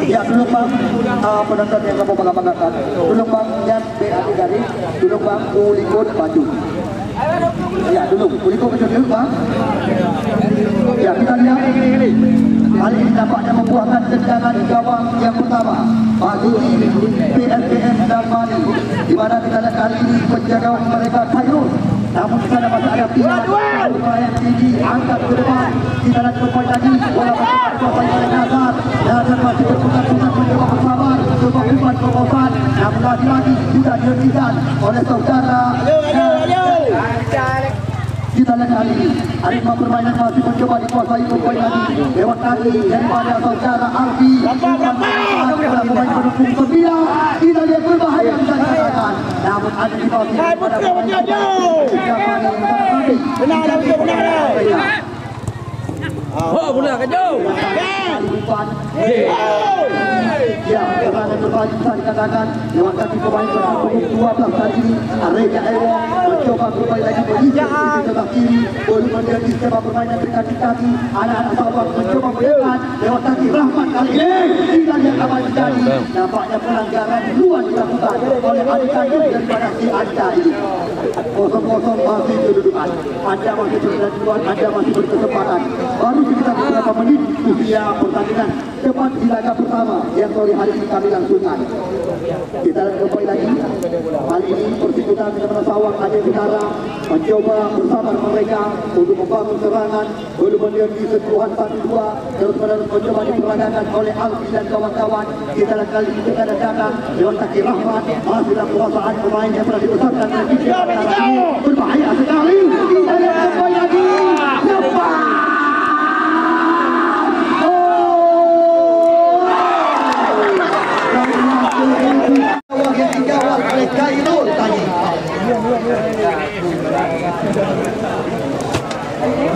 Ya, dulu Bang, penonton yang kamu bangga-banggakan. Dulu Bang, lihat BAD garis. Dulu Bang, Ulikon maju. Ya, dulu Ulikon maju dulu Bang. Ya, kita lihat. Kali ini nampaknya membuahkan tendangan gawang yang pertama bagi PSPS dan Mani, di mana kita lihat kali ini penjaga mereka Khairul. Namun di sana masih ada pihak yang tinggi angkat ke depan. Kita lihat kembali lagi bola masih berkuasai oleh Nazar. Nazar masih berputar-putar mencoba bersabar untuk umpan kekosan. Namun lagi-lagi sudah dihentikan oleh saudara. Kita lihat kali ini ritme permainan masih mencoba dikuasai kembali lagi lewat kaki daripada saudara Alfi. Pemain pendukung 9. Kita lihat berbahaya bisa dikatakan. Namun ada di bawah pada pemain oh, benar kan jauh. Ya, serangan berbahaya bisa dikatakan lewat kaki pemain pendukung 12 kali ini. Reja Ewo mencoba kembali lagi berisi sebelah kiri. Boleh menjadi sebuah permainan berkaki-kaki. Anak-anak Sabang mencoba mendekat lewat kaki Rahmat kali ini. Kita lihat apa yang terjadi. Nampaknya pelanggaran luar dilakukan oleh adik-adik daripada si Anda ini. 0-0 masih kedudukan. Anda masih berkedudukan, Anda masih berkesempatan. Baru sekitar beberapa menit usia pertandingan cepat di laga pertama yang sore hari ini kami langsungkan. Kita kembali lagi. Kali ini persikutan dengan Sawang ada Utara mencoba bersama mereka untuk membangun serangan. Belum menjadi sentuhan 1-2 terus-menerus mencoba diperagakan oleh Alfi dan kawan-kawan. Kita kali ini kita datang lewat kaki Rahmat. Masih dalam kekuasaan pemain yang pernah dibesarkan oleh Fikri. Berbahaya sekali. Kita lihat kembali lagi. Lepas. Yang digawal oleh Khairul tadi.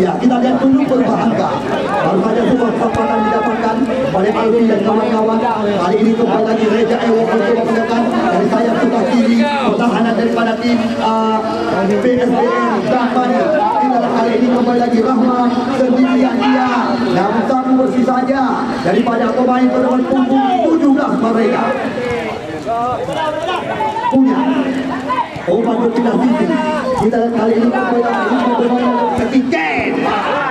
Ya, kita lihat dulu berbahangga. Baru saja sebuah kesempatan didapatkan oleh Alfi dan kawan-kawan. Kali ini kembali lagi Reja Ewo mencoba menekan dari sayap sebelah kiri. Pertahanan daripada tim PSBM dan Mani. Kali ini kembali lagi Rahmat sendirian dia. Namun satu bersih saja daripada pemain bernomor punggung 17 mereka. Punya umpan berpindah sisi. Kita lihat kali ini kembali lagi bermain ketiken.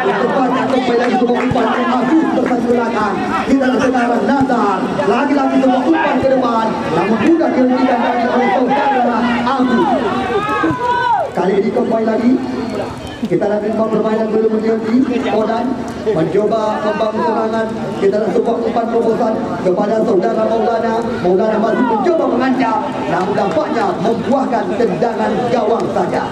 Tepatnya kembali lagi sebuah umpan yang bagus terus belakang. Kita lihat sekarang Nazar lagi-lagi sebuah umpan ke depan. Namun sudah dihentikan oleh saudara Agus. Kali ini kembali lagi kita lihat permainan belum menjadi. Odan mencoba membangun serangan. Kita lihat sebuah umpan terobosan kepada saudara Maulana. Maulana masih mencoba mengancam, namun dampaknya membuahkan tendangan gawang saja.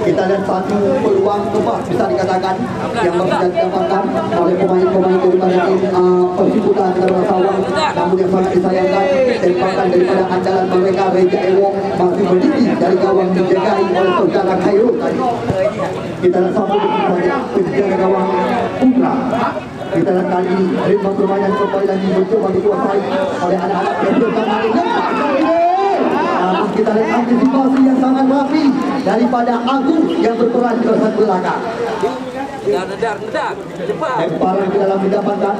Kita lihat satu peluang tepat bisa dikatakan yang bisa didapatkan oleh pemain-pemain daripada tim Persikutan Negara Sawang. Namun yang sangat disayangkan tembakan daripada andalan mereka Reja Ewo masih berdiri dari gawang dijagai oleh saudara Khairul tadi. Kita lihat satu saja penjaga gawang Putra. Kita lihat kali ini ritme permainan kembali lagi mencoba dikuasai oleh anak-anak yang bersama ini. Kita lihat antisipasi yang sangat rapi daripada Agus yang berperan di kawasan belakang. Nedar. Cepat. Lemparan ke dalam didapatkan.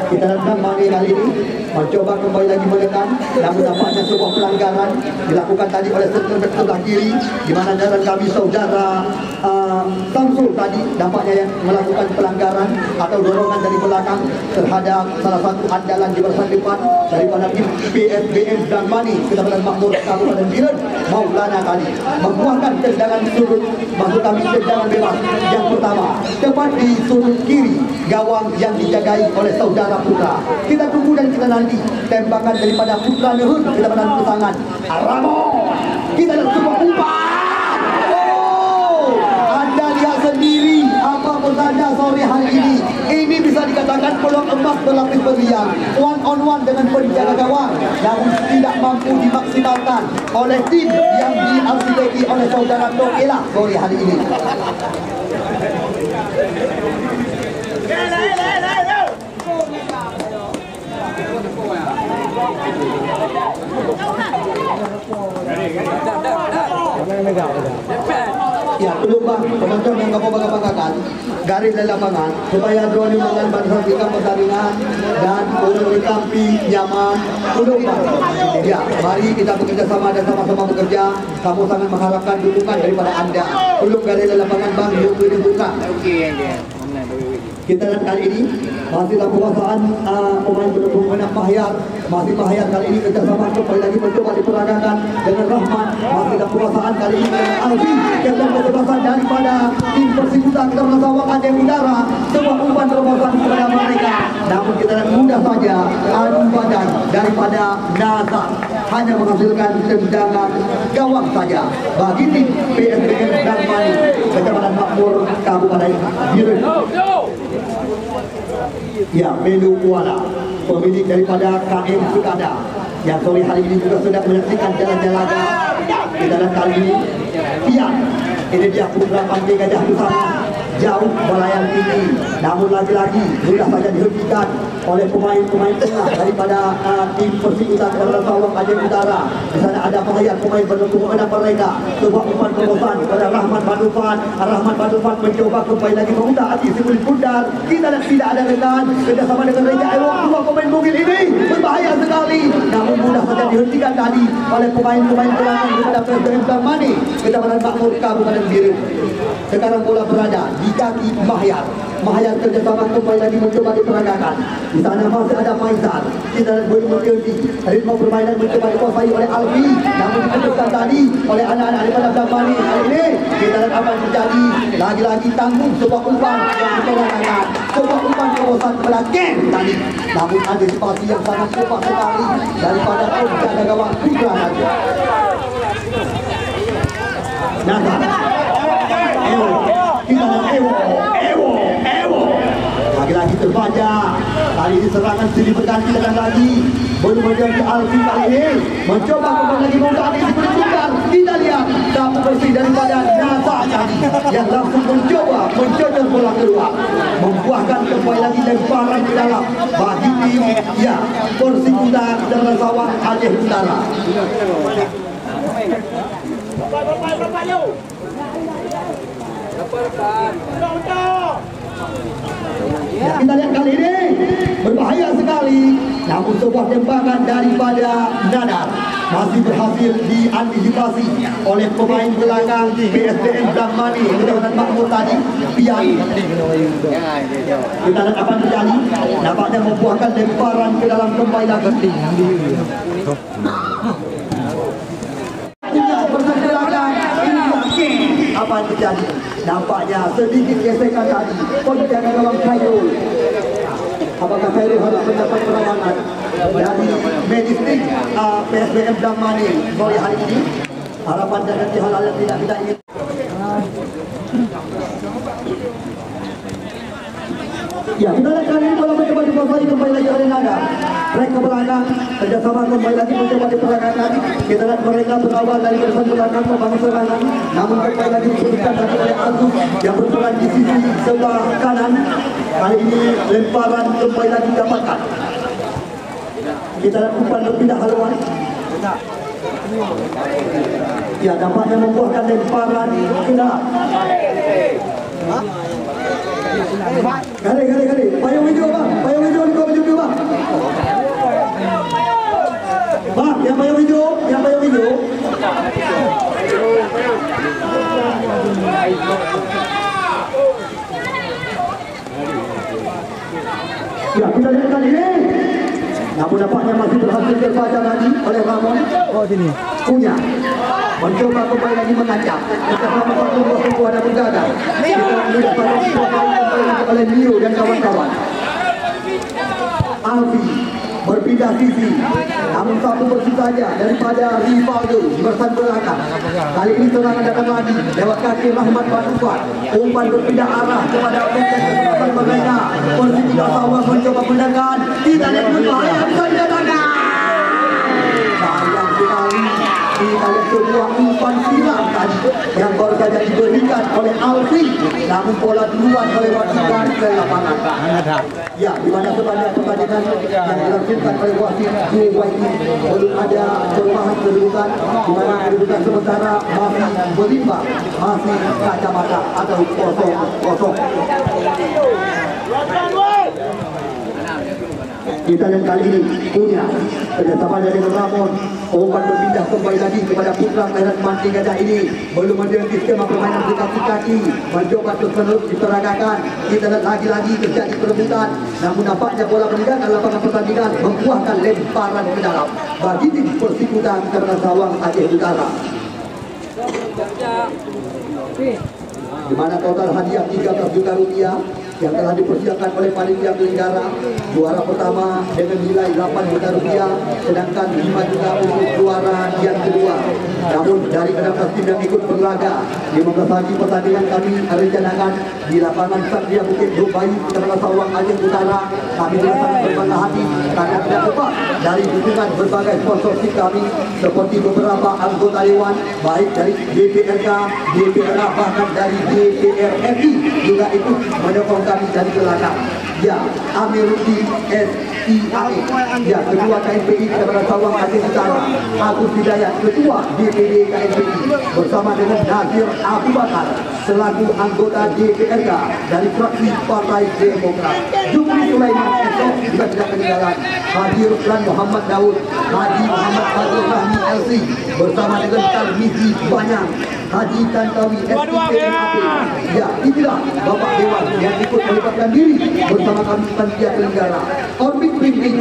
Kita datang Mani kali ini mencoba kembali lagi menekan, namun nampaknya sebuah pelanggaran dilakukan tadi oleh center sebelah kiri, di mana jalan kami saudara Samsul tadi nampaknya yang melakukan pelanggaran atau dorongan dari belakang terhadap salah satu andalan di barisan depan daripada tim PSBM dan Mani Kecamatan Makmur Kabupaten Biren. Maulana tadi membuahkan tendangan sudut, maksud kami tendangan bebas yang pertama tepat di sudut kiri gawang yang dijagai oleh saudara Putra. Kita tunggu dan kita nanti tembakan daripada Putra Nehun Kecamatan Kesangan. Ramon, kita lihat sebuah umpan. Oh, Anda lihat sendiri apa saja sore hari ini. Ini bisa dikatakan peluang emas berlapis berlian, one on one dengan penjaga gawang, namun tidak mampu dimaksimalkan oleh tim yang diarsiteki oleh saudara Nokela sore hari ini. Ya, belum bang, penonton yang kamu bangga-banggakan garis dari lapangan supaya drone dengan barisan tingkat pertandingan dan urut kampi nyaman. Belum bang. Ya, mari kita bekerja sama dan sama-sama bekerja. Kamu sangat mengharapkan dukungan daripada anda. Belum garis dari lapangan bang, yuk dibuka. Kita lihat kali ini masih dalam penguasaan pemain pendukung Mahyar. Masih Mahyar kali ini kerjasama kembali lagi mencoba diperagakan dengan Rahman. Masih dalam penguasaan kali ini dengan Alfi yang dalam kebebasan daripada tim Persikuta kita bersama Aceh Udara. Sebuah umpan terobosan kepada mereka. Namun kita lihat mudah saja adu badan daripada Nazar hanya menghasilkan tendangan gawang saja bagi tim PSBM dan Mani Kecamatan Makmur Kabupaten Biren. Ya, Melu Kuala, pemilik daripada KM Sukada yang sore hari ini juga sudah menyaksikan jalan-jalan kita lihat kali ini. Pian, ini dia Putra Pantai Gajah Pusara, jauh balayan tinggi, namun lagi-lagi mudah saja dihentikan oleh pemain-pemain tengah daripada tim Persikuta Kepala Sawang Aceh Utara. Di sana ada pemain pendukung mereka. Sebuah umpan terobosan kepada Rahman Badufan. Rahman Badufan mencoba kembali lagi memutar hati Simulis Bundar. Kita lihat tidak ada rekan kerjasama dengan Reja Ewok. Dua pemain bugil ini berbahaya sekali, namun mudah saja dihentikan tadi oleh pemain-pemain belakang kepada PSBM dan Mani Kecamatan Makmur Kabupaten Biren. Sekarang bola berada di kaki Mahyar. Mahyar kerjasama kembali lagi mencoba diperagakan. Di sana masih ada Faisal. Kita boleh mengerti ritme permainan mencoba dikuasai oleh Alfi, namun dikejutkan tadi oleh anak-anak daripada Damani. Kali ini kita lihat apa yang terjadi. Lagi-lagi tanggung sebuah umpan yang diperagakan. Sebuah umpan kerobosan kepada Ken tadi. Namun antisipasi yang sangat cepat sekali daripada penjaga gawang Putra Nadia. Nazar. Ewo. Kita lihat Ewo. Lagi-lagi terbaca. Kali ini serangan sini berganti lagi. Belum menjadi Alfi kali ini mencoba kembali lagi membuka di sebelah Bundar. Kita lihat dapat bersih daripada Nazar tadi yang langsung mencoba mencocor bola keluar, membuahkan kembali lagi lemparan ke dalam bagi tim ya Persikuta Kepala Sawang Aceh Utara. Ya, kita lihat kali ini berbahaya sekali, namun sebuah tembakan daripada Nadar masih berhasil diantisipasi oleh pemain belakang PSBM dan Mani Kecamatan Makmur tadi. Pian, kita lihat apa yang terjadi. Nampaknya membuahkan lemparan ke dalam kembali lagi. Apa yang terjadi? Nampaknya sedikit gesekan tadi penjaga gawang Khairul. Apakah Khairul harus mendapat perawatan dari medistik PSBM dan Mani sore hari ini? Harapan dan hal-hal yang tidak kita ingin. Ya, kita lihat kali ini bola mencoba dikuasai kembali lagi oleh Nadar. Mereka ke belakang, kerjasama kembali lagi mencoba diperagakan. Kita lihat mereka berawal dari barisan belakang membangun serangan, namun kembali lagi disebutkan tadi oleh Agus yang berperan di sisi sebelah kanan. Kali ini lemparan kembali lagi didapatkan. Kita lihat umpan berpindah haluan. Ya, dampaknya membuahkan lemparan ke dalam. Gali. Payung hijau bang. Payung hijau di bawah hijau bang. Bang, yang payung hijau. Ya, kita lihat kali ini. Namun nampaknya masih berhasil terbaca lagi oleh Ramon. Oh, sini. Punya. Mencoba kembali lagi mengancam. Bersama satu dua sebuah ada menjaga. Kita melihat kembali oleh Leo dan kawan-kawan. Alfi berpindah sisi, namun satu bersih saja daripada Rivaldo bersan belakang. Kali ini serangan datang lagi lewat kaki Rahmat Batufat. Umpan berpindah arah kepada umpan mereka. Persib Sawang mencoba mendekat. Kita lihat berbahaya bisa didapatkan. Sayang sekali. Kita lihat sebuah umpan silang tadi yang baru saja diberikan oleh Alfi, namun bola duluan melewatkan ke lapangan. Ya, di mana sepanjang pertandingan yang dilakukan oleh wasit JYP belum ada perubahan kedudukan, di mana kedudukan sementara masih berimbang, masih kacamata atau kosong. Kita lihat kali ini punya kerjasama dari Ramon. Umpan berpindah kembali lagi kepada putra Kairat Mancing Gajah ini. Belum menjadi skema permainan kaki-kaki. Mencoba terus diseragakan. Kita lihat lagi-lagi terjadi perebutan. Namun nampaknya bola meninggalkan lapangan pertandingan, membuahkan lemparan ke dalam bagi tim Persikutan Karena Sawang Aceh Utara. Di mana total hadiah 13 juta rupiah yang telah dipersiapkan oleh panitia penyelenggara. Juara pertama dengan nilai 8 juta rupiah, sedangkan 5 juta untuk juara yang kedua. Namun dari 16 tim yang ikut berlaga, 15 hari pertandingan kami rencanakan di lapangan Satria Bukit Dubai Karena Sawang Aceh Utara. Kami sangat berbangga hati karena tidak lepas dari dukungan berbagai sponsorship kami seperti beberapa anggota dewan baik dari DPRK, DPRA, bahkan dari DPR RI juga ikut mendukung kami dari belakang. Ya, Amiruddin SIAE, ya, Ketua KNPI Karena Sawang Aceh Utara, Agus Hidayat, Ketua DPD KNPI, bersama dengan Nazir Abu Bakar selaku anggota DPRK dari fraksi Partai Demokrat. Jumri Sulaiman esok juga tidak ketinggalan. Haji Ruslan Muhammad Daud, Haji Muhammad Fadil Rahmi LC, bersama dengan Tarmizi Banyang, Haji Tantawi SPMAP. Ya, inilah Bapak Dewan yang ikut melibatkan diri bersama kami panitia penyelenggara. Orbit Printing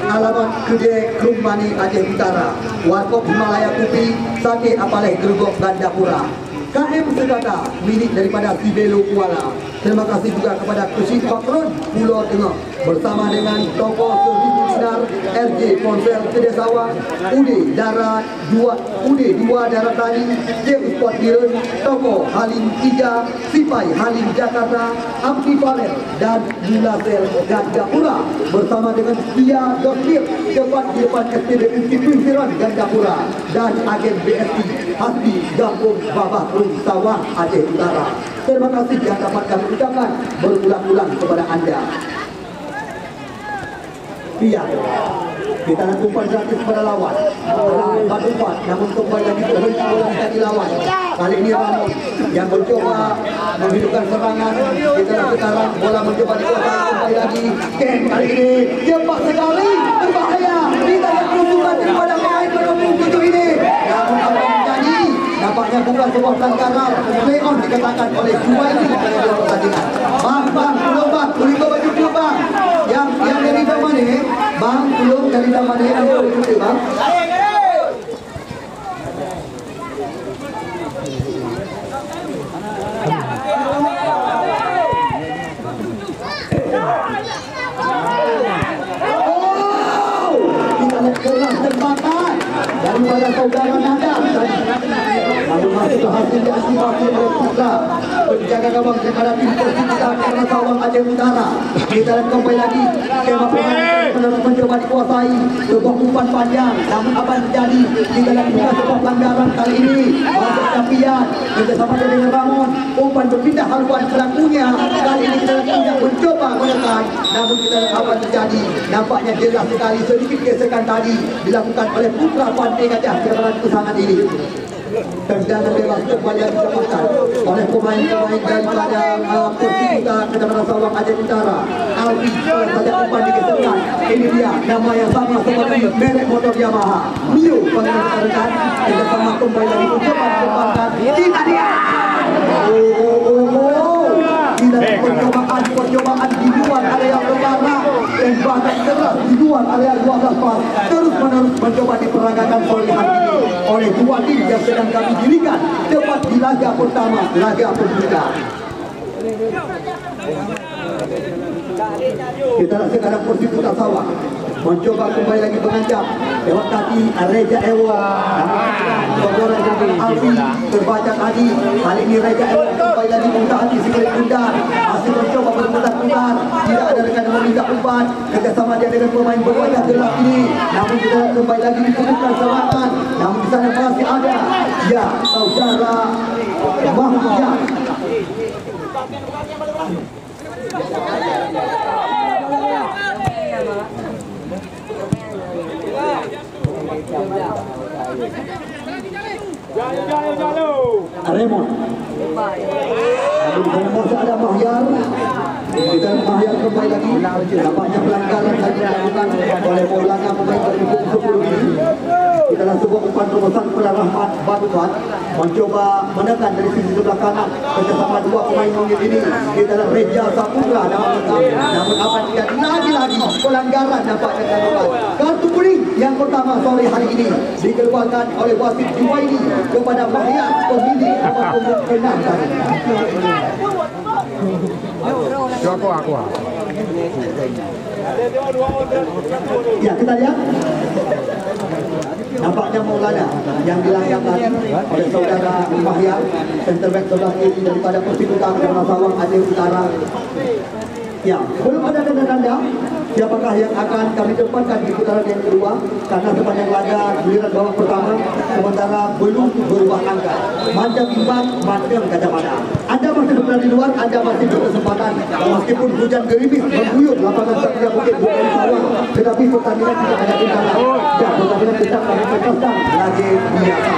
alamat Kedai Krumbani Aceh Utara, Warkop Himalaya Kopi, Sake Apaleh Gergok Gandapura, KM Segata milik daripada Sibelo Kuala. Terima kasih juga kepada Kesit Bakron Pulau Tengah bersama dengan tokoh Seribu Sinar RJ Ponsel Kedai Sawang, UD Darat 2 Darat Tani, James Potdiren, tokoh Halim 3, Sipai Halim Jakarta, Abdi Paler dan Mulasel Gandapura bersama dengan Sia Dokir tepat di depan STB Institusiran Gandapura dan agen BSI Hasbi Gampung Babah Rum Sawang Aceh Utara. Terima kasih yang dapat kami ucapkan berulang-ulang kepada Anda. Iya, kita nak umpan gratis kepada lawan. Batufat, namun kembali lagi berhenti bola bisa dilawan. Kali ini Ramon yang mencoba menghidupkan serangan. Kita lihat sekarang bola mencoba dikuasai kembali lagi. Ken kali ini cepat sekali, berbahaya. Kita lihat kerusuhan daripada pemain pendukung tujuh ini. Namun apa yang terjadi? Nampaknya bukan sebuah pelanggaran. Play on dikatakan oleh Juwaidi dalam pertandingan. Bang, belum bang, boleh bawa baju bang. Yang dari mana? Bang, belum dari mana? Yang boleh bang. Keras tembakan daripada saudara Nanda. Lalu masih berhasil diaktifasi oleh putra penjaga gawang daripada tim Persikutan Karena Sawang Aceh Utara. Kita lihat kembali lagi skema permainan mencoba dikuasai sebuah umpan panjang. Namun apa yang terjadi? Kita lihat juga sebuah pelanggaran kali ini. Masuk Capian bersama dengan Ramon. Umpan berpindah haluan pelakunya. Kali ini kita lihat mencoba menekan. Namun kita lihat apa yang terjadi? Nampaknya jelas sekali sedikit gesekan tadi dilakukan oleh putra Pantai Gajah dalam kesangan ini. tendangan bebas kembali didapatkan oleh pemain-pemain daripada Persikuta Kecamatan Sawang Aceh Utara. Alfi saja umpan digeserkan. Ini dia nama yang sama seperti merek motor Yamaha Mio. Pengenalan kita sama kembali lagi mencoba kembangkan. Kita dia. Percobaan di luar area pertahanan dan bahkan keras di luar area 12 pas terus menerus mencoba diperagakan sore hari ini oleh dua tim yang sedang kami dirikan tepat di laga pertama, laga Persikuta. Kita sekarang Persikuta Sawang mencoba kembali lagi mengancam lewat kaki Reja Ewa. Boboran dari Alfi terbaca tadi. Kali ini Reja Ewa kembali lagi muntah hati sekali undang. Masih mencoba berputar-putar. Tidak ada rekan yang meminta umpan. Kerjasama dia dengan pemain berwajah gelap ini. Namun kita kembali lagi ditemukan serangan. Namun di sana masih ada. Ya, saudara Mahmudnya. Raymond. Masih ada Mahyar. Kita Mahyar kembali lagi. Nampaknya pelanggaran yang dilakukan oleh Maulana pemain dari 10 ini. Kita langsung buat umpan terobosan kepada Rahmat Batuan. Mencoba menekan dari sisi sebelah kanan bersama dua pemain mungkin ini. Kita lihat Reja Saputra namun apa tidak lagi pelanggaran dapat dilakukan. Kartu kuning yang pertama sore hari ini dikeluarkan oleh wasit Juwaini kepada Mahyar pemilik nomor 6 tadi. Aku. Ya, kita lihat. Nampaknya Maulana yang dilanggar tadi oleh saudara Mahyar, center back sebelah kiri daripada Persikuta Kecamatan Sawang Aceh Utara. Ya, belum ada tanda-tanda siapakah yang akan kami tempatkan di putaran yang kedua karena sepanjang laga giliran babak pertama sementara belum berubah angka. Macam imbang, macam kacamata. Anda masih berada di luar, Anda masih berkesempatan meskipun hujan gerimis mengguyur lapangan Satria Bukit Bukit Sawang, tetapi pertandingan tidak ada kendala. Ya, pertandingan tetap kami teruskan lagi biasa.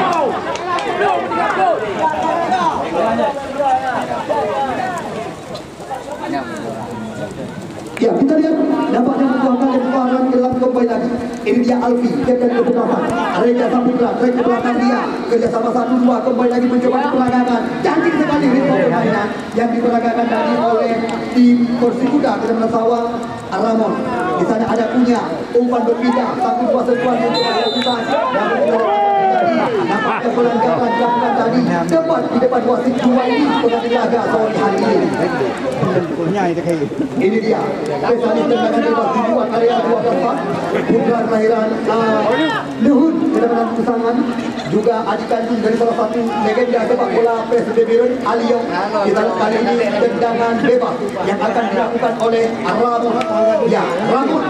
Ya, kita lihat dapat membuahkan kepuasan dalam kembali lagi. Ini dia Alfi, dia dari keputusan. Reja Saputra, dari ke belakang dia. Kerjasama 1-2 kembali lagi mencoba peragakan. Cantik sekali ritme permainan yang diperagakan tadi oleh tim Persikuta Kecamatan Sawang Ramon. Di sana ada punya umpan berpindah 1-2 sentuhan untuk dilakukan. Dan nampaknya pelanggaran dilakukan tadi tepat di depan wasit dua ini sebagai laga sore hari ini. Ini dia spesialis tendangan bebas di luar area 12 putra kelahiran Luhut Kecamatan Kusangan, juga adik kandung dari salah satu legenda sepak bola PSB Biren Alio. Kita kali ini tendangan bebas yang akan dilakukan oleh Ramon. Ya, Ramon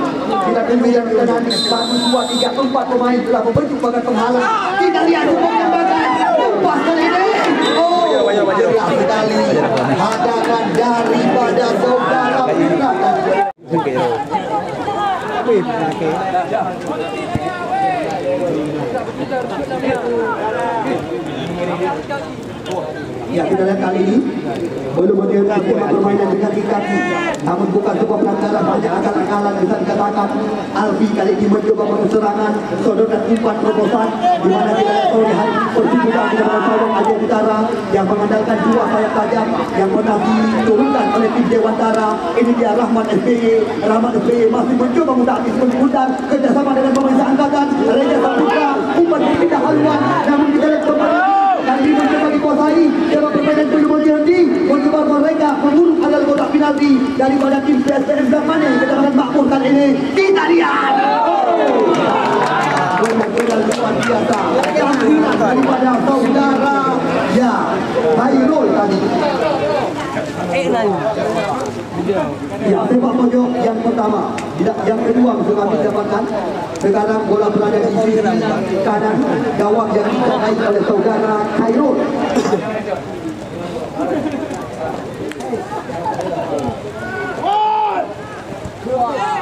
kita tunggu yang kita nanti 1, 2, 3, 4 pemain telah membentuk bagan penghalang. Kita lihat umpan bagan umpan kali ini. Oh, jelas sekali hadangan daripada saudara Putra. Ya, kita lihat kali ini belum menunjukkan skema permainan dengan kaki, namun bukan sebuah pelanggaran, banyak akal-akalan bisa dikatakan. Alfi kali ini mencoba serangan, sodorkan umpan terobosan di mana kita lihat sore hari Persikuta Kecamatan Sawang Aceh Utara yang mengandalkan dua sayap tajam yang pernah diturunkan oleh tim Dewantara. Ini dia Rahmat SBY masih mencoba mendaki sebentar kerjasama dengan pemain seangkatan Reja Saputra, umpan berpindah haluan, namun kita lihat kembali kali ini mencoba dikuasai. Dalam permainan belum berhenti, mencoba mereka membunuh adalah kotak penalti daripada tim PSPM Zamani Kecamatan Makmur kali ini. Kita lihat benar-benar luar biasa tampilan daripada saudara ya Hairul tadi. Ya, sepak pojok yang pertama, yang kedua sudah kami dapatkan. Sekarang bola berada di sisi kanan gawang yang dijagai oleh saudara Khairul.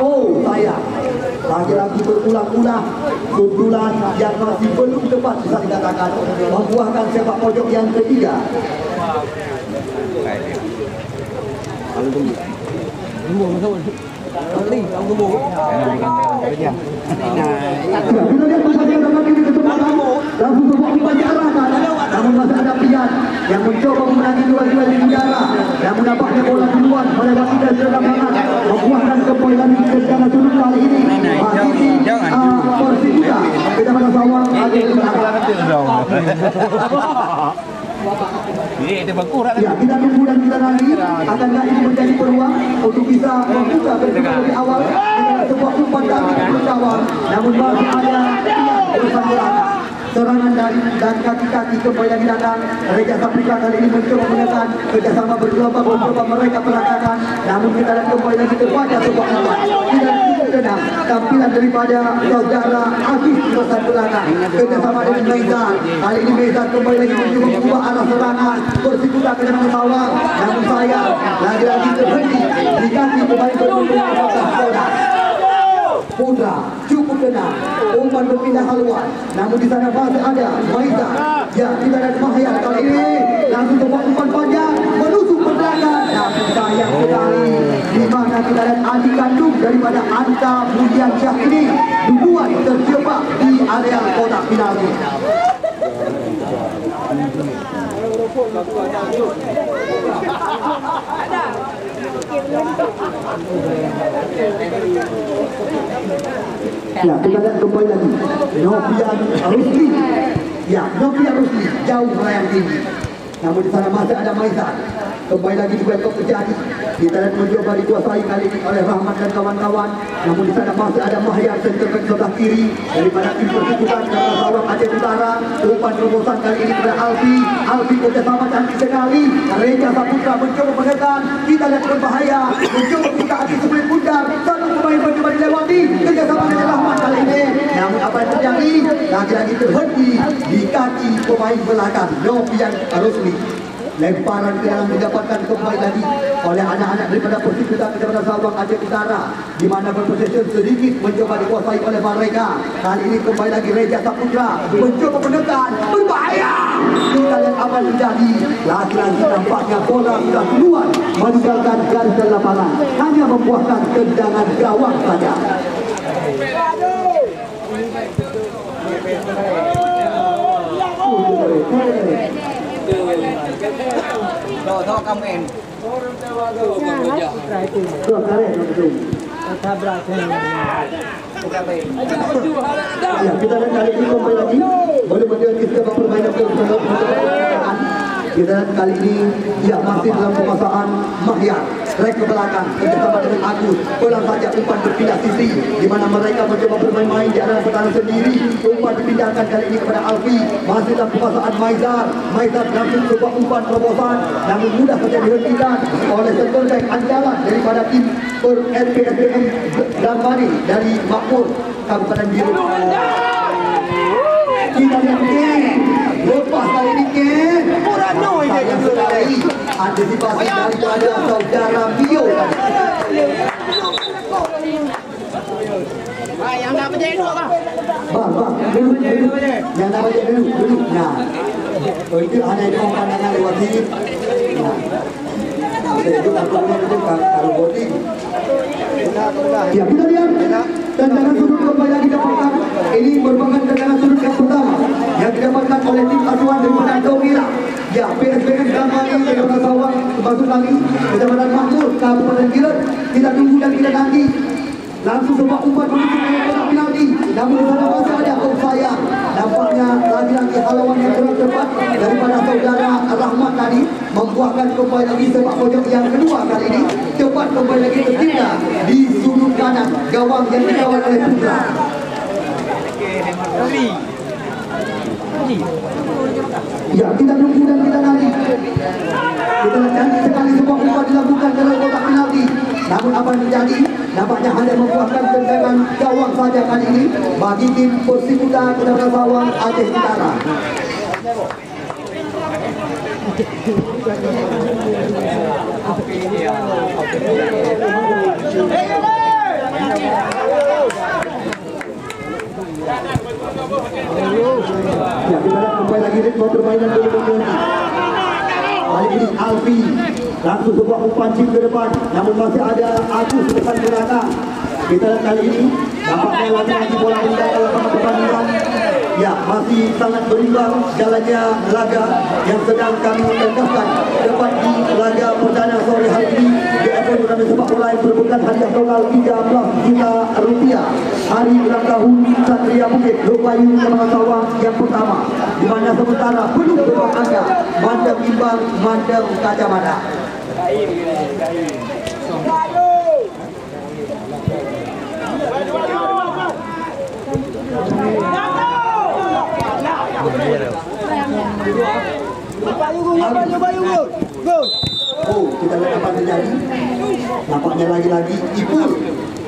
Oh sayang, lagi-lagi berulang-ulang sundulan yang masih belum tepat bisa dikatakan membuahkan sepak pojok yang ketiga. Langsung sebuah umpan diarahkan, namun masih ada Pian yang mencoba memenangi dua-dua di udara. Namun nampaknya bola duluan melewati dari lapangan, membuahkan kembali lagi ke gawang sudut kali ini. Masih Persikuta kita pada sawang ada di belakang. Ya, kita tunggu dan kita nanti akankah ini menjadi peluang untuk bisa membuka pertemuan lebih awal dengan sebuah umpan dari bergawang. Namun masih ada urusan bola. Serangan dan kaki-kaki kembali lagi datang. Reja Saprika kali ini mencoba menekan kerjasama bergelombang mencoba mereka perangkakan. Namun kita lihat kembali lagi terbaca sebuah umpan. Tidak tenang tampilan daripada saudara Aziz Rosan belakang kerjasama dengan Meizan. Kali ini Meizan kembali lagi mencoba membuat arah serangan. Persikuta ke dalam sawang. Namun sayang lagi-lagi terhenti diganti kembali berguna. Putra cukup tenang, umpan berpindah haluan. Namun di sana masih ada Maizan. Ya, kita lihat Mahyar kali ini langsung sebuah umpan panjang menusuk pergerakan. Namun sayang sekali di mana kita lihat adik kandung daripada Anta Budiansyah ini duluan terjebak di area kotak penalti. Ya, kita lihat kembali lagi Novian Rusli. Ya, Novian Rusli jauh melayang tinggi. Namun di sana masih ada Maizan. Kembali lagi juga untuk terjadi. Kita lihat mencoba dikuasai kali ini oleh Rahmat dan kawan-kawan. Namun di sana masih ada Mahyar center back sebelah kiri daripada tim Persikuta dan Sawang Aceh Utara. Umpan terobosan kali ini kepada Alfi. Alfi kerjasama cantik sekali. Reja Saputra mencoba menekan. Kita lihat berbahaya. Mencoba buka hati sebelah pundar. Satu pemain mencoba dilewati. Kerjasama dengan Rahmat kali ini. Namun apa yang terjadi? Lagi-lagi terhenti di kaki pemain belakang Novian Rusli. Lemparan ke dalam didapatkan kembali lagi oleh anak-anak daripada Persikuta kepada Sawang Aceh Utara, di mana berposisi sedikit mencoba dikuasai oleh mereka. Kali ini kembali lagi Reja Saputra mencoba menekan, berbahaya. Kita lihat apa yang terjadi. Lagi-lagi nampaknya bola sudah keluar meninggalkan garis lapangan, hanya membuahkan tendangan gawang saja. Tahu kamu ini. Ya, kita lihat kali ini kembali lagi boleh menjadi kita permainan kita lihat kali ini ya masih dalam penguasaan Mahyar. Rek ke belakang kerjasama dengan Agus. Pelan saja umpan berpindah sisi di mana mereka mencoba bermain-main di area pertahanan sendiri. Umpan dipindahkan kali ini kepada Alfi. Masih dalam penguasaan Maizan. Maizan langsung coba umpan terobosan, namun mudah saja dihentikan oleh center back andalan daripada tim NPSBM Dambani dari Makmur Kabupaten Biru. Kita lihat lepas kali ini Murano yang sekali antisipasi daripada saudara Bio. Yang nak menjadi duduk bang. Bang, duduk. Yang nak menjadi duduk. Nah, itu ada yang pandangan lewat sini. Nah, itu aku itu kalau body. Ya, kita lihat tendangan sudut kembali lagi didapatkan. Ini merupakan tendangan sudut yang pertama yang didapatkan oleh tim asuhan daripada Domira. Ya, PSBM Dambani daripada Sawang masuk lagi Kecamatan Makmur Kabupaten Biru. Kita tunggu dan kita nanti langsung sebuah umpan menuju ke kotak penalti. Namun di sana masih ada offside. Nampaknya lagi-lagi haluan yang kurang tepat daripada saudara Rahmat tadi membuahkan kembali lagi sepak pojok yang kedua kali ini. Cepat kembali lagi tertinda di sudut kanan gawang yang dikawal oleh Putra. Ya, kita tunggu dan kita nanti. Kita cantik sekali sebuah umpan dilakukan dalam kotak penalti. Namun apa yang terjadi? Nampaknya hanya membuahkan tendangan gawang saja kali ini bagi tim Persikuta kepada Sawang Aceh Utara. Ya, kita lihat kembali lagi ritme permainan dulu. Kali ini Alfi langsung sebuah umpan chip ke depan, namun masih ada Agus depan ke belakang. Kita lihat kali ini nampaknya lagi bola indah dalam pertandingan. Ya, masih sangat berimbang jalannya laga yang sedang kami tengahkan dapat di laga perdana sore hari ini di F1 Turnamen Sepak Bola yang merupakan hadiah total 13 juta rupiah. Hari ulang tahun Satria Bukit Lopayu Kemangasawang yang pertama, di mana sementara belum beruang angka mandang imbang mandang kacamata. Oh, kita lihat apa terjadi. Nampaknya lagi-lagi Ipul,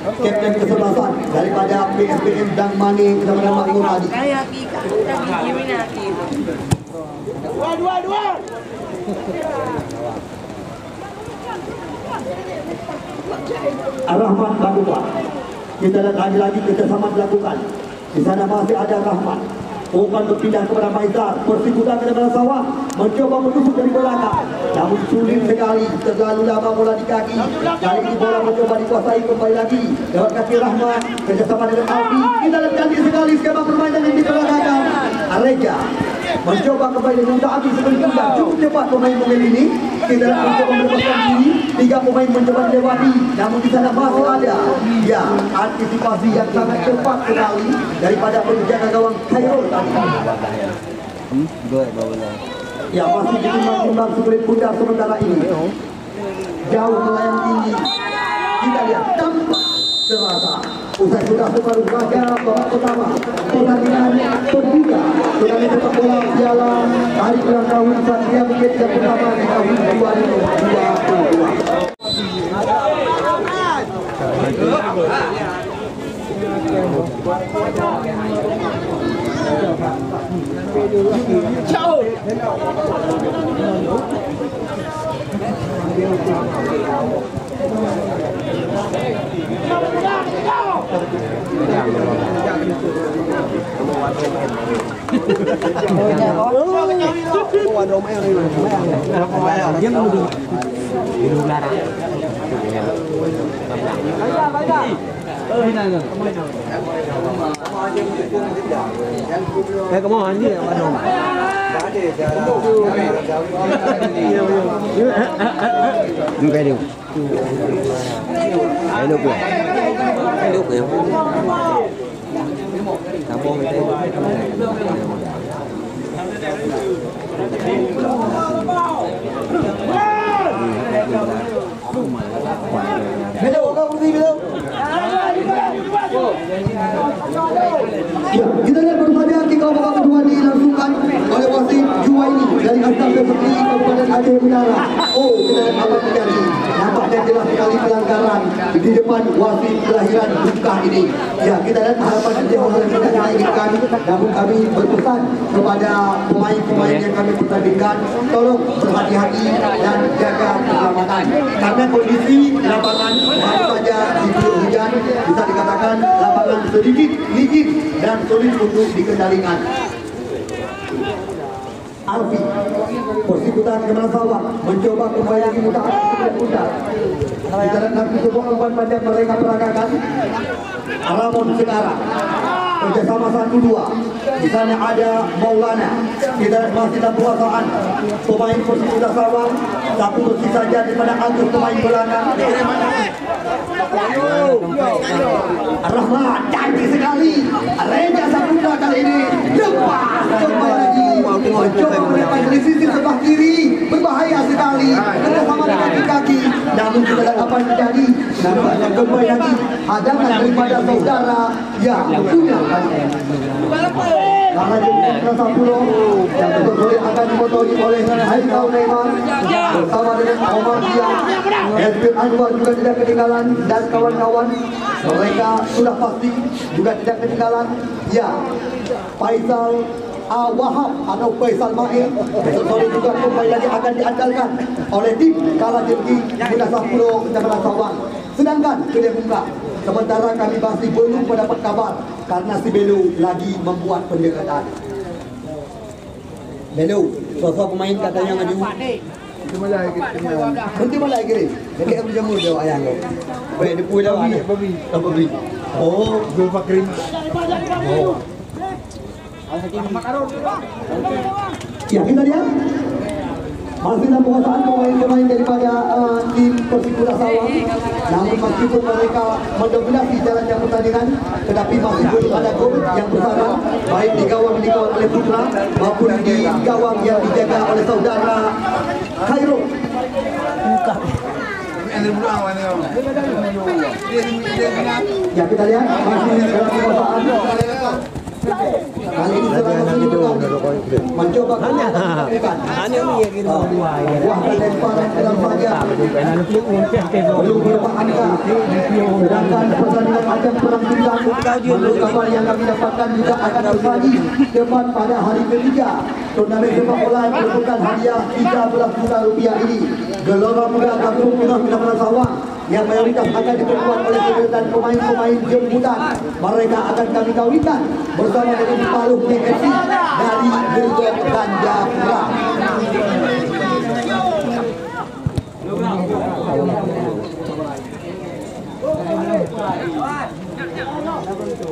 kapten kesebelasan daripada PSPM dan Mane bersama-sama Ingur tadi. Dua. Rahman Badupa. Kita lihat lagi-lagi kerjasama dilakukan. Di sana masih ada Rahman. Umpan berpindah kepada Maizar. Persikutan ke dalam sawah, mencoba menusuk dari belakang, namun sulit sekali. Terlalu lama bola di kaki. Kali ini bola mencoba dikuasai kembali lagi lewat kaki Rahman kerjasama dengan Alfi. Kita lihat cantik sekali skema permainan yang diperagakan. Areja mencoba kembali mentaati sebenarnya cukup cepat pemain-pemain ini. Kita lihat mencoba melepaskan diri. 3 pemain mencoba dilewati, namun di sana masih ada ya antisipasi yang sangat cepat sekali daripada penjaga gawang Khairul tadi. Ya, masih ditimbang-timbang sulit pundak sementara ini. Jauh melayang tinggi. Kita lihat tampak terasa. Usai sudah separuh laga babak pertama, pertandingan berbuka turnamen sepak bola Piala Hari Ulang Tahun Satria Bukit yang pertama di tahun 2022. Ciao. Kayak kemauan dia, waduh. Ini kayak dia. Kayak dia. Kayak dia. Kamu itu. Ya, kita lihat baru saja kick-off babak kedua dilangsungkan oleh wasit Juwaini dari Asal Seperti Kabupaten Aceh Utara. Oh, kita lihat apa terjadi. Nampaknya jelas sekali pelanggaran di depan wasit kelahiran Buka ini. Ya, kita lihat harapan kerja hal yang tidak kita inginkan. Namun kami berpesan kepada pemain-pemain yang kami pertandingkan, tolong berhati-hati dan jaga keselamatan. Karena kondisi lapangan baru saja diguyur hujan, bisa dikatakan lapangan sedikit licin dan sulit untuk dikendalikan. Alfi, persikutan Kemangasawang mencoba kembali lagi mudah. Kita lihat nanti sebuah umpan panjang mereka peragakan. Alamon sekarang kerjasama 1-2. Di sana ada Maulana. Kita lihat masih dalam penguasaan pemain Persikutan Sawang. Satu bersih saja daripada Agus pemain belakang. Rahman cantik sekali. Reja Saputra kali ini lepas kembali lagi. Mencoba melepas dari sisi sebelah kiri. Berbahaya sekali. Kerjasama dengan kaki. Namun kita lihat apa yang terjadi. Nampaknya kembali lagi hadangan daripada saudara yang punya karena dia Sapuro yang betul-betul akan dimotori oleh Haikal Neymar bersama dengan Omar Siang. Edwin Anwar juga tidak ketinggalan dan kawan-kawan mereka sudah pasti juga tidak ketinggalan. Ya, Faisal Wahab atau Faisal Mahir betul juga kembali lagi akan diandalkan oleh tim Kalajengki Muda Sapuro Kecamatan Sawang. Sedangkan Kedai Bunga Sementara kami masih belum mendapat kabar karena si Belu lagi membuat pendekatan. Belu, sosok pemain katanya maju. Nanti malah kiri. Jadi aku jamur dia ayang kau. Baik dia punya babi. Oh, jumpa krim. Oh. Ya kita lihat masih dalam penguasaan pemain-pemain daripada tim Persipura Sawang. Namun meskipun mereka mendominasi jalannya pertandingan, tetapi masih belum ada gol yang bersarang, baik di gawang oleh Putra maupun di gawang yang dijaga oleh saudara Khairul. Ya kita lihat masih dalam penguasaan. Kali ini mencoba lemparan dalam fajar belum berapa angka. Sedangkan pertandingan ajang perang bintang menurut kabar yang kami dapatkan juga akan terjadi tepat pada hari ketiga turnamen sepak bola berbukan hadiah 13 juta rupiah ini. Gelora Muda Kampung Tengah Kecamatan Sawang yang mayoritas akan diperkuat oleh dan pemain-pemain jemputan. Mereka akan kami kawinkan bersama dengan Paluh TFC dari Gergot Gandapura.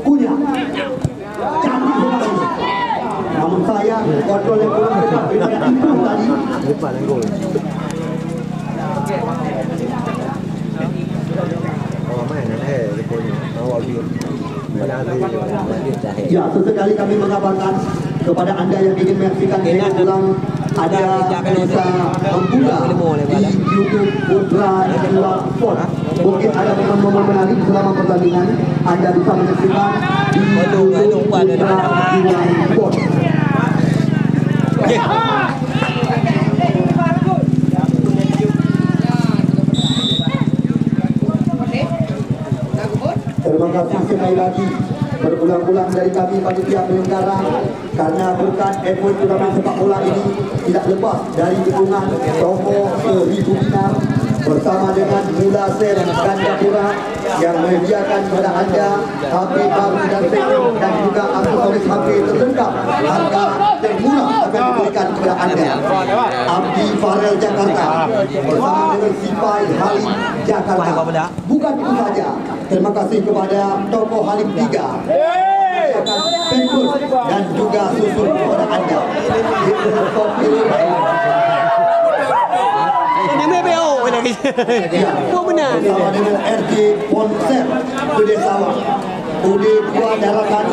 Punya cantik sekali. Namun saya kontrol yang kurang tepat daripada itu tadi. Depan gol. Ya, sesekali kami mengabarkan kepada anda yang ingin menyaksikan game ulang, ada bisa membuka di YouTube Putra Dua Sport. Mungkin ada momen-momen menarik selama pertandingan, anda bisa menyaksikan di YouTube Putra Dua Sport. Terima kasih sekali lagi berulang-ulang dari kami panitia penyelenggara karena berkat effort turnamen sepak bola ini tidak lepas dari dukungan Romo 1000 dinar bersama dengan Mula Sel Gandapura yang menyediakan kepada anda HP baru dan second dan juga aksesoris HP terlengkap. Harga termurah akan diberikan kepada anda. Abdi Farel Jakarta bersama dengan Sipai Halim Jakarta. Bukan itu saja, terima kasih kepada Toko Halim 3 dan juga susun kepada anda. Bersama dengan RJ Ponsel Gede Sawang, UD Dua Darakan,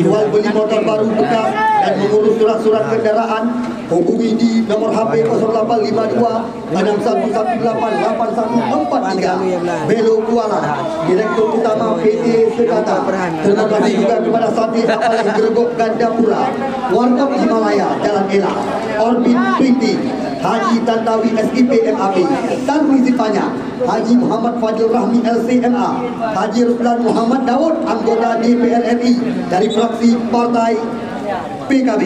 jual beli motor baru bekas dan mengurus surat-surat kendaraan. Hubungi di nomor HP 0852 61188143. Belo Kuala, Direktur Utama PT Sekata. Terima kasih juga kepada Sati Apalih Gergot Gandapura, Warkop Himalaya Jalan Elang, Orbit Printing, Haji Tantawi SIP MAP, Tan Principalnya Haji Muhammad Fadil Rahmi LCMA, Haji Ruslan Muhammad Daud, anggota DPR RI dari fraksi Partai PKB,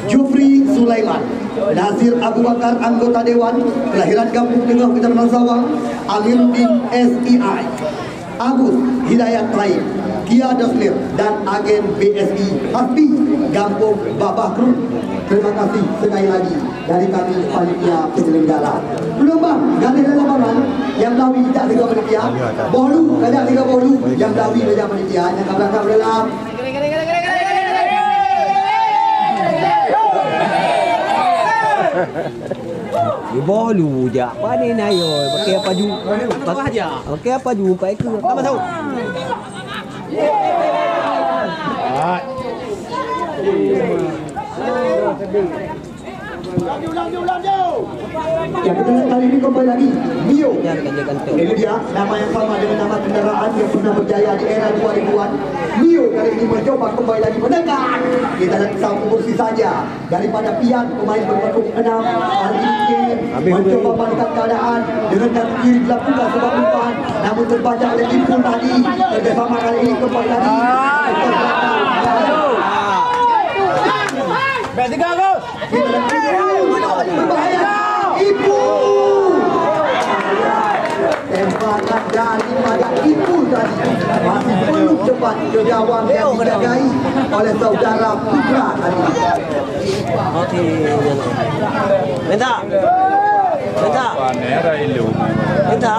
Jufri Sulaiman, Nasir Abu Bakar, anggota Dewan, kelahiran Kampung Tengah Kecamatan Sawang, Amiruddin SII, Agus Hidayat Taib, Kia Dasmir, dan agen BSI Hasbi Gampung Babah Krut. Terima kasih sekali lagi dari kami panitia penyelenggara. Belum bang, ganti dalam lapangan yang Dawi tidak tiga panitia, bolu ada tiga bolu yang Dawi saja panitia, yang ke belakang dalam. Bolu je. Pada ni ayo, pakai apa ju? Pakai apa ju? Pakai ke? Tak tahu. Ya, kita lihat kali ini kembali lagi Mio. Ini dia nama yang sama dengan nama kendaraan yang pernah berjaya di era 2000-an. Mio kali ini mencoba kembali lagi mendekat. Kita lihat satu kursi saja daripada Pian, pemain berbentuk 6. Kali ini mencoba balikan keadaan dengan kaki kiri dilakukan sebab umpan, namun terbaca oleh Ipul tadi. Kerjasama kali ini kembali lagi. Berbahaya Ibu lemparan daripada Ibu tadi masih belum cepat ke gawang yang dijagai oleh saudara Putra tadi. Okey. Minta. Minta. Minta.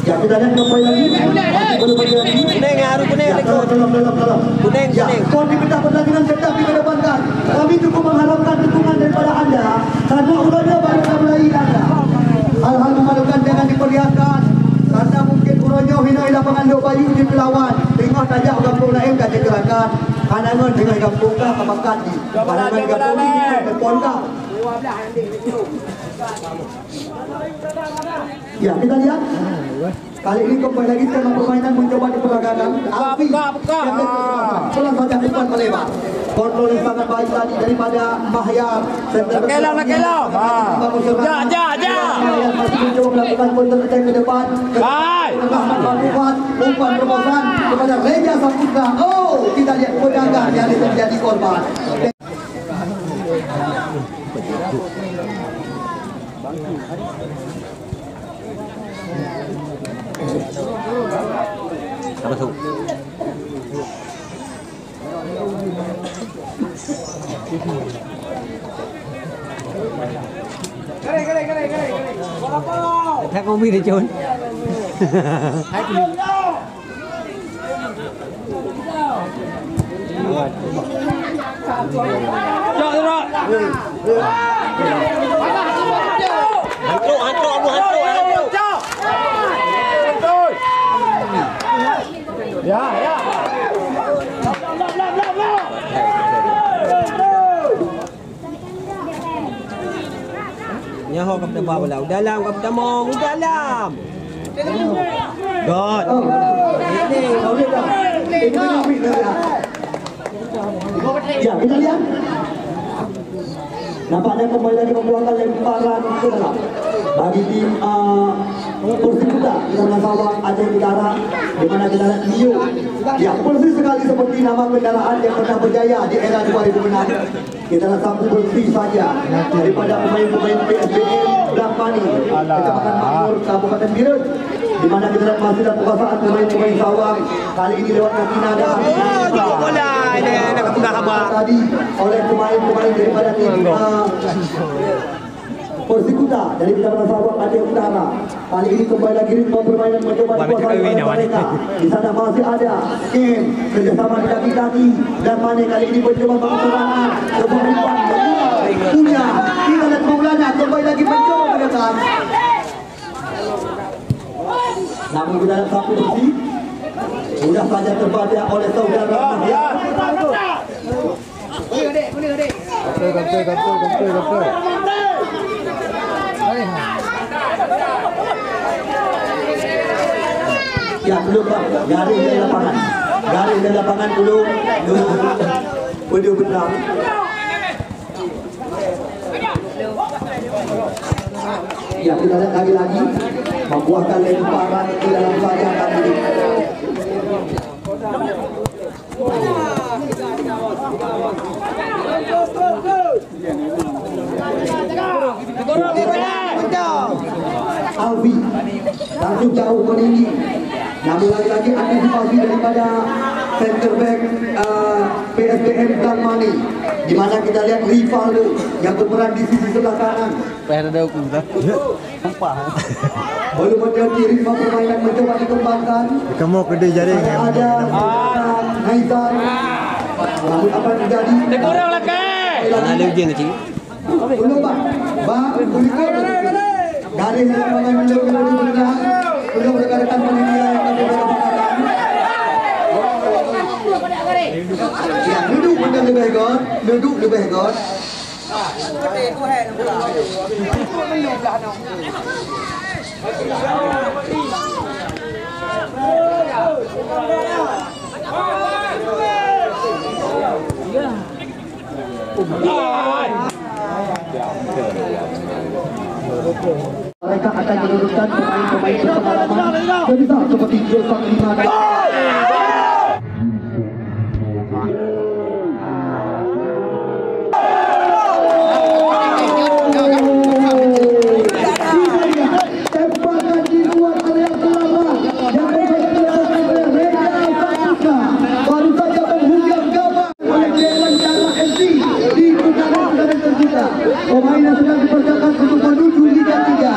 Ya, kita lihat kembali lagi. Masih belum lagi. Kuning harus kuning rekod. Kuning Ya, kuning. skor di peta pertandingan tetap dikedepankan. Kami cukup mengharapkan dukungan daripada anda karena ulanya baru mulai anda. Hal-hal memalukan jangan diperlihatkan karena mungkin ulanya hina lapangan Dok Bayu di Pelawan. Tengok saja kampung lain kan digerakan. Panangan dengan kampung kah kapakan di. Panangan kampung ini berpon kah. Ya, kita lihat. Kali ini kembali lagi tema permainan mencoba diperagakan. Alfi pelan saja umpan melebar. Kontrol yang sangat baik tadi daripada Mahyar. Kelang. Ja. Masih mencoba melakukan counter attack ke depan. Umpan terobosan kepada Reja Saputra. Oh, kita lihat pedagang yang terjadi korban. Apa tu? Thấy con đi chôn. Nyaho kapta bawala. Dalam kapta mong dalam. God. Ya, kita lihat. Nampaknya kembali lagi membuatkan lemparan ke dalam bagi tim Persikuta dengan Sabang Aceh Utara, di mana kita lihat Mio. Ya, persis sekali seperti nama kendaraan yang pernah berjaya di era 2006. Kita lihat satu bersih saja daripada pemain-pemain PSBM Blampani, Kecamatan Makmur, Kabupaten Biren, di mana kita lihat masih dalam penguasaan pemain-pemain Sabang. Kali ini lewat kaki nada. Jumpa bola ini nak pegang abang. Tadi oleh pemain-pemain daripada tim Persikuta dari Kecamatan Sabang Aceh Utara. Kali ini kembali lagi ritme permainan mencoba dikuasai oleh mereka. Di sana masih ada Kim kerjasama di kaki-kaki dan Mane kali ini mencoba mengusahakan sebuah umpan punya kita lihat Maulana kembali lagi mencoba mendekat. Namun kita lihat satu bersih sudah saja terbaca oleh saudara Mahya. Betul. Ya, belum Pak, garis dari lapangan belum video benar. Ya, kita lihat lagi membuahkan lemparan ke dalam sayap tadi. Alfi langsung jauh meninggi. Namun lagi-lagi antisipasi daripada center back PSBM Blampani, di mana kita lihat Rivaldo yang berperan di sisi sebelah kanan. Belum menjadi ritme permainan mencoba dikembangkan. Kamu gede jaring. Ada Haizan. Namun apa yang terjadi? Kurang lagi. Jangan ada ujian kecil. Belum Pak. Garis yang lapangan belum rekan-rekan panitia yang kami berkata. Ya, duduk benar lebih god, duduk lebih god. Mereka akan menurunkan pemain-pemain berpengalaman sebesar seperti Joseph Lima dan dipersiapkan untuk menuju Liga 3.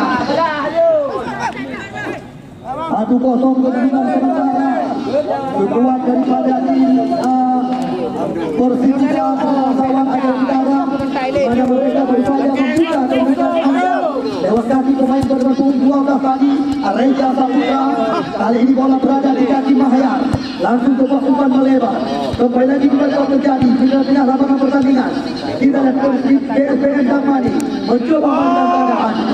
1-0 kemenangan sementara berbuat daripada Persija Sawang Air Utara, mana mereka berupaya membuka kemenangan anda lewat kaki pemain bernomor 12 tadi Reja Saputra. Kali ini bola berada di kaki Mahyar, langsung coba umpan melebar. Kembali lagi kita dapat terjadi di tengah lapangan pertandingan. Kita lihat Persib PSPN Damani mencoba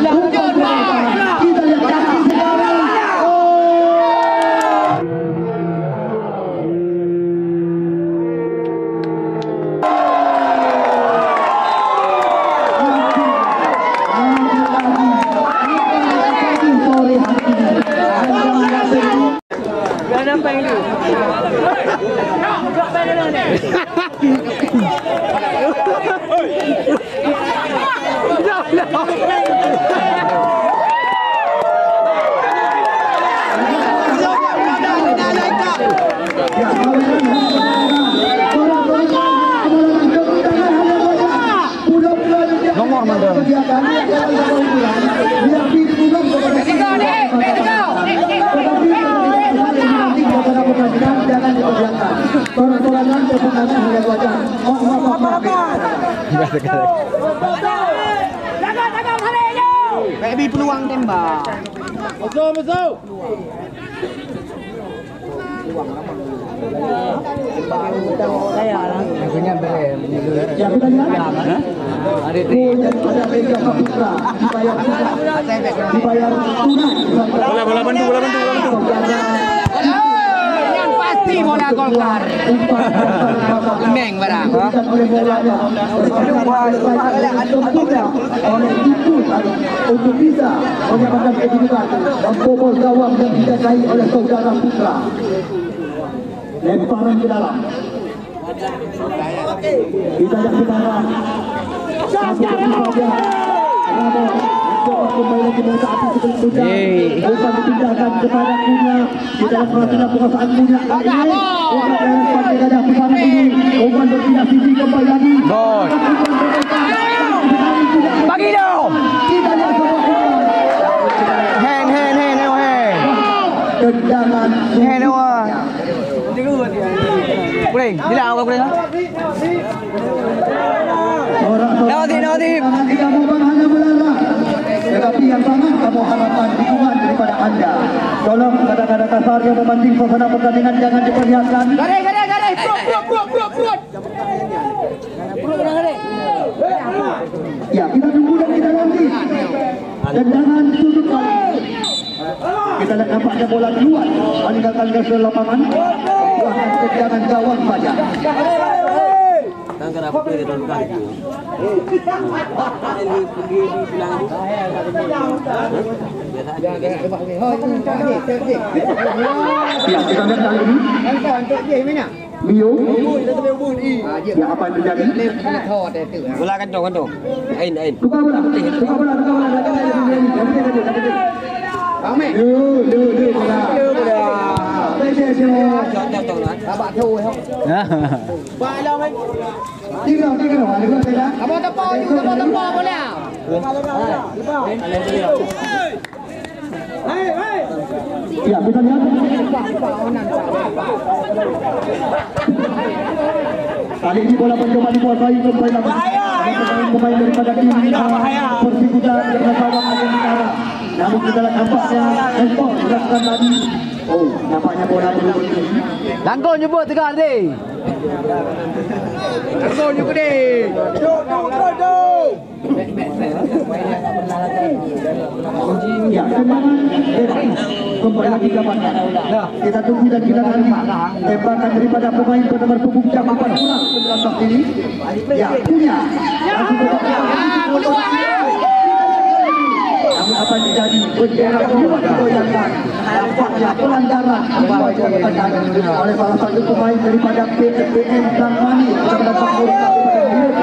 menangkan keadaan. Kita lihat kaki sekarang. Baby peluang tembak. Betul. Punya bere. Ya kita lihat. Ada Ada Reja Saputra dibayar tunai. Bola bantu. pasti bola Golkar. Meng barang. Untuk bisa menyamakan kedudukan membobol gawang yang didasai oleh saudara Putra. Lemparan ke dalam. Kita yang sekarang satu saja. Kembali lagi mereka api sebelum hujan. Bukan dipindahkan kepada Punya. Kita perhatikan penguasaan Punya kali ini. Bukan dalam pantai gajah pusara ini. Bukan berpindah sisi kembali lagi. Gol. Bagi dong. Kita lihat semua Punya. Hen. Tendangan. Hen awak. Kuring, tidak awak kuring. Nawatib. Jika bukan hanya melarang, tetapi yang sangat kamu harapkan dukungan daripada anda. Tolong kata-kata kasar yang membanding suasana pertandingan jangan diperlihatkan. Garis. Ya, kita tunggu dan kita nanti. Tendangan tutup kali. Kita lihat nampaknya bola keluar, meninggalkan garis lapangan. Buahkan tendangan gawang saja. Kenapa dia terlalu kaki? Ya, kita lihat kali ini. Mio. Ya, apa yang terjadi? Bola kacau. Ain. Tukar bola. Ya, kita lihat. Kali ini bola mencoba dikuasai kembali lagi. Pemain daripada tim Persikuta dan Sawang Air Utara. Namun kita lihat nampaknya handball dilakukan tadi. Oh, nampaknya bola belum berhenti. Langkau nyebut tegar deh. Ya, tendangan kembali lagi dapatkan. Kita tunggu dan kita nanti tembakan daripada pemain bernomor punggung jam 4 kurang 19 ini. Ya, Punya. Namun apa yang terjadi? Bendera keluar digoyangkan. Nampaknya pelanggaran oleh salah satu pemain daripada PSPN Damani yang mendapat bola kepada Mio.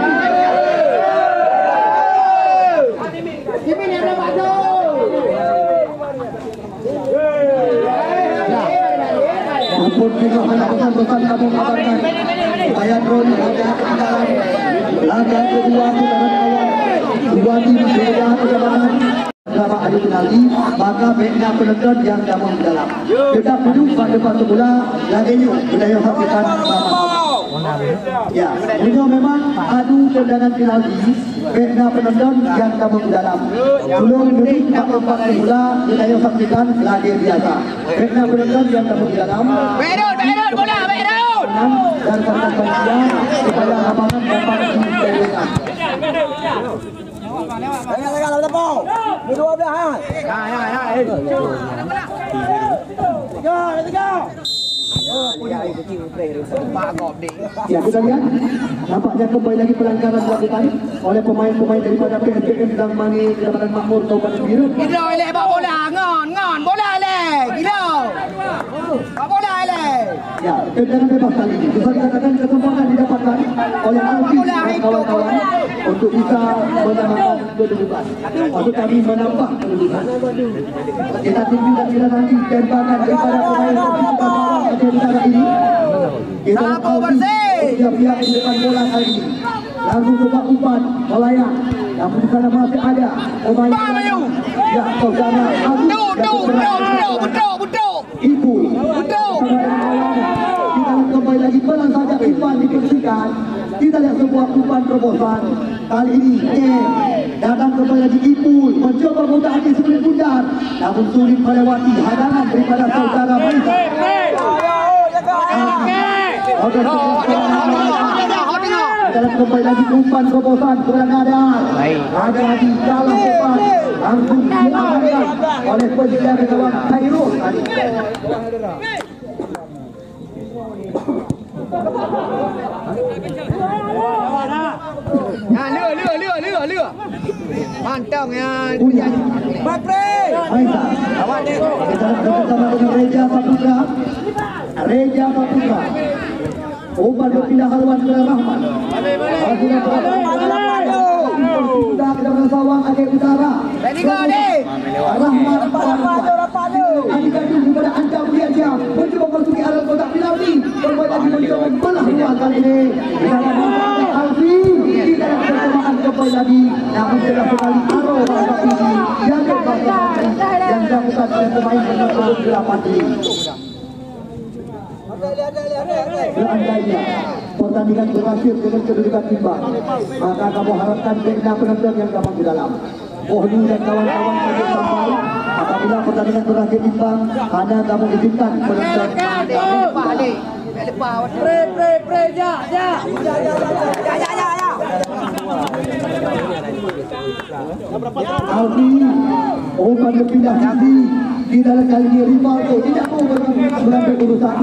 Rumput juga pesan kamu kabarkan. Bayar Roni ada ketinggalan. Laga kedua putaran awal. dua tim berbeda perjalanan. Selama ada penalti, maka baiknya penonton yang gabung di dalam. Kita duduk pada depan semula, lagi yuk budaya saksikan sama-sama. Ya, ini memang adu tendangan penalti, baiknya penonton yang gabung di dalam. Belum duduk pada depan semula, budaya saksikan lagi biasa. Baiknya penonton yang gabung di dalam. Backdown, bola, backdown. Dan serta panitia supaya lapangan dapat dijalankan. Tengah tepung. Dua belah. Ya, kita lihat nampaknya kembali lagi pelanggaran dilakukan oleh pemain-pemain daripada PSPM dan Mani Kecamatan Makmur Kabupaten Biru. Gila elek bawa bola, ngon, bola elek. Gila. Bawa bola elek. Ya, tendangan bebas kali ini bisa dikatakan kesempatan didapatkan oleh Alfi dan kawan-kawan untuk bisa menambahkan kedudukan atau kami menambah kedudukan. Kita tunggu dan kita nanti tembakan daripada pemain utara ini. Kita siap-siap di depan bola kali ini. Langsung coba umpan melayang. Namun di sana masih ada pemain. Ya, saudara Betul. Ibu. Kita kembali lagi pelan saja umpan dibersihkan. Kita lihat sebuah umpan terobosan. Kali ini datang kembali lagi Ibu mencoba mudah hati sebelum bundar, namun sulit melewati hadangan daripada saudara Maisa. Dalam kembali lagi umpan terobosan Granada. Ada lagi kalah umpan langsung diamankan oleh penjaga gawang Khairul tadi. Lừa. Mantap ya. Bakri. Maisa. Bersama dengan Reja Saputra. Umpan berpindah haluan ke Rahman. Sudah kita bersawang Aceh Utara. Ready go deh. Rahman adik-adik kepada Ancam dia mencoba memasuki area kotak penalti. Berbuat lagi mencoba belah ruang kali ini. Alfi tidak perkembangan kembali lagi. Namun sudah sekali arrow yang dilakukan oleh pemain nomor 8 ini. Seandainya pertandingan berakhir dengan kedudukan imbang, maka kamu harapkan benda penonton yang gampang di dalam. Bohlu dan kawan-kawan sakit sampai. Apabila pertandingan berakhir imbang, hanya kamu izinkan penonton. Alfi, umpan berpindah sisi. Kita lihat kali ini Rivaldo tidak mau mengambil urusan.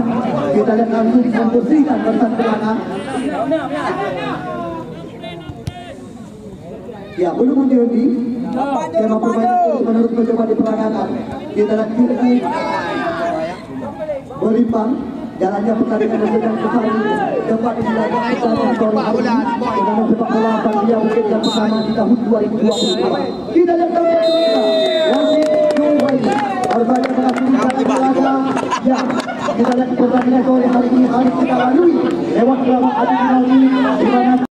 Kita lihat langsung membersihkan barisan belakang. Ya, belum menjadi. Tema permainan terus-menerus mencoba diperagakan. Kita lihat Kirki berimbang. Jalannya pertandingan sedang sekali. Dapat dilakukan secara sore hari ini dengan sepak bola Banglia Bukit yang pertama di tahun 2022. Kita lihat gambar kita. Wasit Nubai. Berbalik mengakhiri laga. Ya, kita lihat pertandingan sore hari ini harus kita lalui lewat drama adu